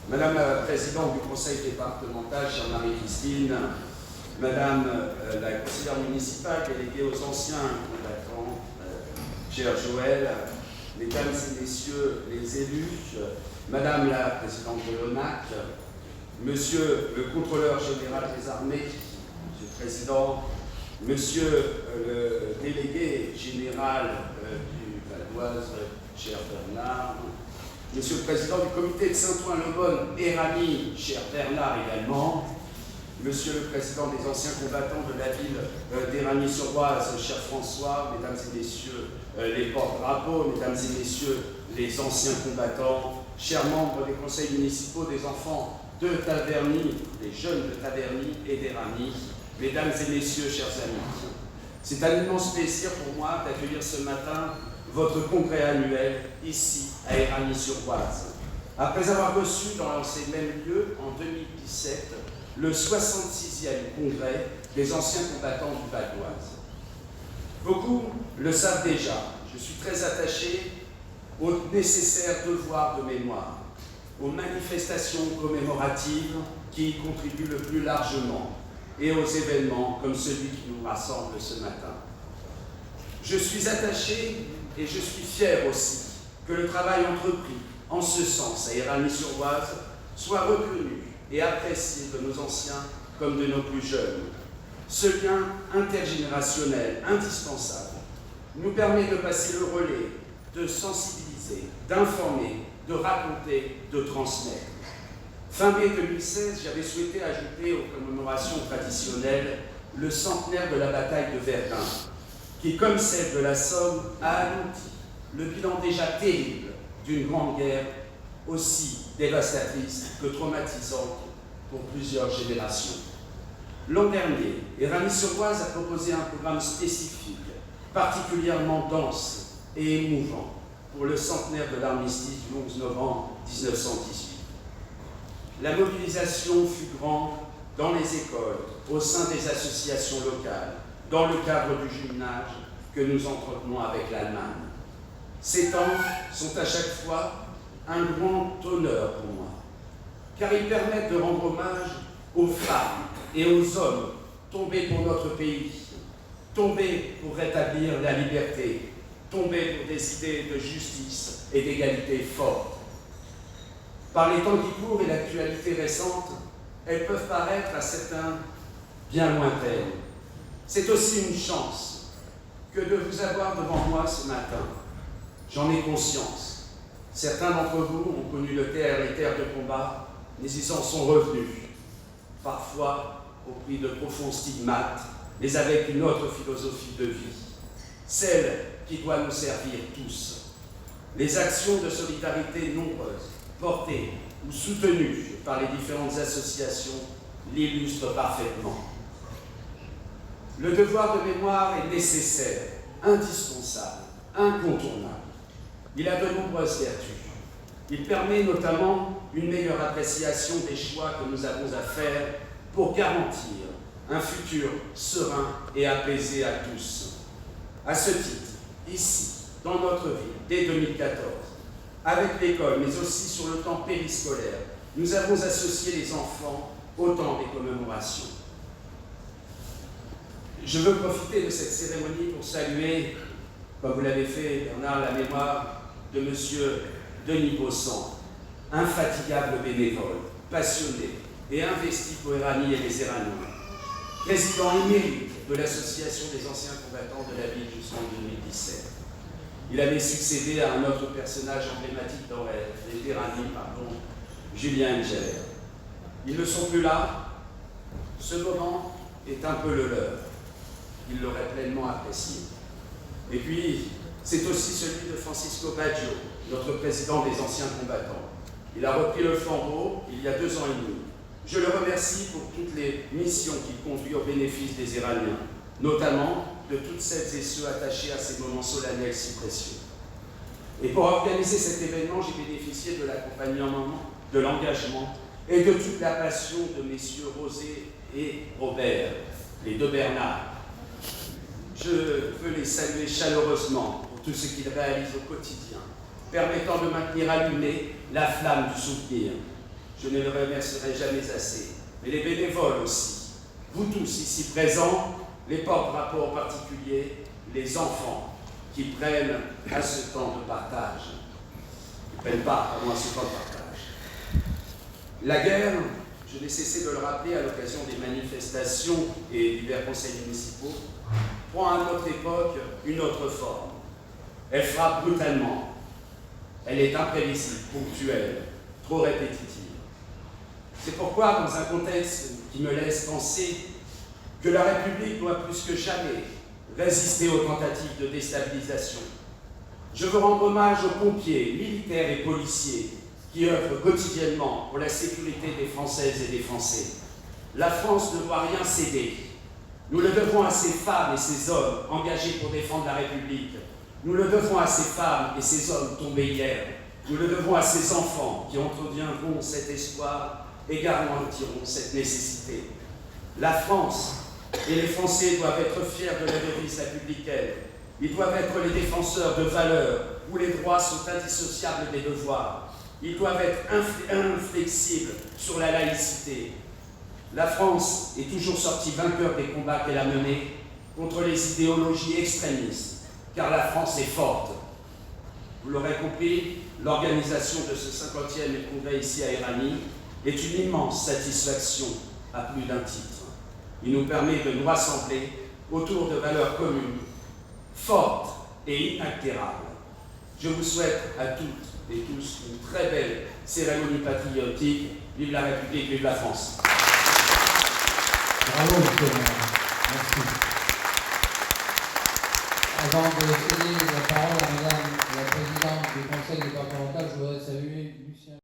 Madame la Présidente du Conseil départemental, chère Marie-Christine, Madame la conseillère municipale déléguée aux anciens combattants, chère Joël, Mesdames et Messieurs les élus, Madame la Présidente de l'ONAC, Monsieur le Contrôleur général des armées, Monsieur le Président, Monsieur le délégué général du Val-d'Oise, cher Bernard, Monsieur le Président du comité de Saint-Ouen-l'Aumône et Rami, cher Bernard également, Monsieur le Président des anciens combattants de la ville d'Éragny-sur-Oise, cher François, Mesdames et Messieurs les porte-drapeaux, Mesdames et Messieurs les anciens combattants, chers membres des conseils municipaux des enfants de Taverny, des jeunes de Taverny et d'Éragny, Mesdames et Messieurs, chers amis. C'est un immense plaisir pour moi d'accueillir ce matin votre congrès annuel ici à Éragny-sur-Oise. Après avoir reçu dans ces mêmes lieux en 2017 le 66e congrès des anciens combattants du Val-d'Oise. Beaucoup le savent déjà, je suis très attaché au nécessaire devoir de mémoire, aux manifestations commémoratives qui y contribuent le plus largement et aux événements comme celui qui nous rassemble ce matin. Je suis attaché et je suis fier aussi que le travail entrepris en ce sens à Éragny-sur-Oise soit reconnu et apprécié de nos anciens comme de nos plus jeunes. Ce lien intergénérationnel indispensable nous permet de passer le relais, de sensibiliser, d'informer, de raconter, de transmettre. Fin mai 2016, j'avais souhaité ajouter aux commémorations traditionnelles le centenaire de la bataille de Verdun, qui, comme celle de la Somme, a alourdi le bilan déjà terrible d'une grande guerre aussi dévastatrice que traumatisante pour plusieurs générations. L'an dernier, Éragny-sur-Oise a proposé un programme spécifique, particulièrement dense et émouvant, pour le centenaire de l'armistice du 11 novembre 1918. La mobilisation fut grande dans les écoles, au sein des associations locales, dans le cadre du jumelage que nous entretenons avec l'Allemagne. Ces temps sont à chaque fois un grand honneur pour moi, car ils permettent de rendre hommage aux femmes et aux hommes tombés pour notre pays, tombés pour rétablir la liberté, tombés pour des idées de justice et d'égalité fortes. Par les temps qui courent et l'actualité récente, elles peuvent paraître à certains bien lointaines. C'est aussi une chance que de vous avoir devant moi ce matin. J'en ai conscience. Certains d'entre vous ont connu les terres de combat, mais ils en sont revenus, parfois au prix de profonds stigmates, mais avec une autre philosophie de vie, celle qui doit nous servir tous. Les actions de solidarité nombreuses, portées ou soutenues par les différentes associations, l'illustrent parfaitement. Le devoir de mémoire est nécessaire, indispensable, incontournable. Il a de nombreuses vertus. Il permet notamment une meilleure appréciation des choix que nous avons à faire pour garantir un futur serein et apaisé à tous. À ce titre, ici, dans notre ville, dès 2014, avec l'école, mais aussi sur le temps périscolaire, nous avons associé les enfants au temps des commémorations. Je veux profiter de cette cérémonie pour saluer, comme vous l'avez fait, Bernard, la mémoire de M. Denis Bossan, infatigable bénévole, passionné et investi pour Éragny et les Éragnois, président émérite de l'Association des anciens combattants de la ville jusqu'en 2017. Il avait succédé à un autre personnage emblématique d'Éragny, Julien Engeler. Ils ne sont plus là. Ce moment est un peu le leur. Il l'aurait pleinement apprécié. Et puis, c'est aussi celui de Francisco Baggio, notre président des anciens combattants. Il a repris le flambeau il y a 2 ans et demi. Je le remercie pour toutes les missions qu'il conduit au bénéfice des Éragniens, notamment de toutes celles et ceux attachés à ces moments solennels si précieux. Et pour organiser cet événement, j'ai bénéficié de l'accompagnement, de l'engagement et de toute la passion de messieurs Rosé et Robert, les 2 Bernard. Je veux les saluer chaleureusement pour tout ce qu'ils réalisent au quotidien, permettant de maintenir allumée la flamme du souvenir. je ne les remercierai jamais assez, mais les bénévoles aussi, vous tous ici présents, les porte-drapeaux en particulier, les enfants qui prennent à ce temps de partage, qui prennent part à ce temps de partage. La guerre, je n'ai cessé de le rappeler à l'occasion des manifestations et divers conseils municipaux, prend à notre époque une autre forme. Elle frappe brutalement. Elle est imprévisible, ponctuelle, trop répétitive. C'est pourquoi, dans un contexte qui me laisse penser que la République doit plus que jamais résister aux tentatives de déstabilisation, je veux rendre hommage aux pompiers, militaires et policiers qui œuvrent quotidiennement pour la sécurité des Françaises et des Français. La France ne doit rien céder. Nous le devons à ces femmes et ces hommes engagés pour défendre la République. Nous le devons à ces femmes et ces hommes tombés hier. Nous le devons à ces enfants qui entretiendront cet espoir et garantiront cette nécessité. La France et les Français doivent être fiers de la devise républicaine. Ils doivent être les défenseurs de valeurs où les droits sont indissociables des devoirs. Ils doivent être inflexibles sur la laïcité. La France est toujours sortie vainqueur des combats qu'elle a menés contre les idéologies extrémistes, car la France est forte. Vous l'aurez compris, l'organisation de ce 50e congrès ici à Éragny est une immense satisfaction à plus d'un titre. Il nous permet de nous rassembler autour de valeurs communes, fortes et inaltérables. Je vous souhaite à toutes et tous une très belle cérémonie patriotique. Vive la République, vive la France. Bravo, monsieur le maire. Merci. Avant de céder la parole à Madame la Présidente du Conseil départemental, je voudrais saluer Lucien.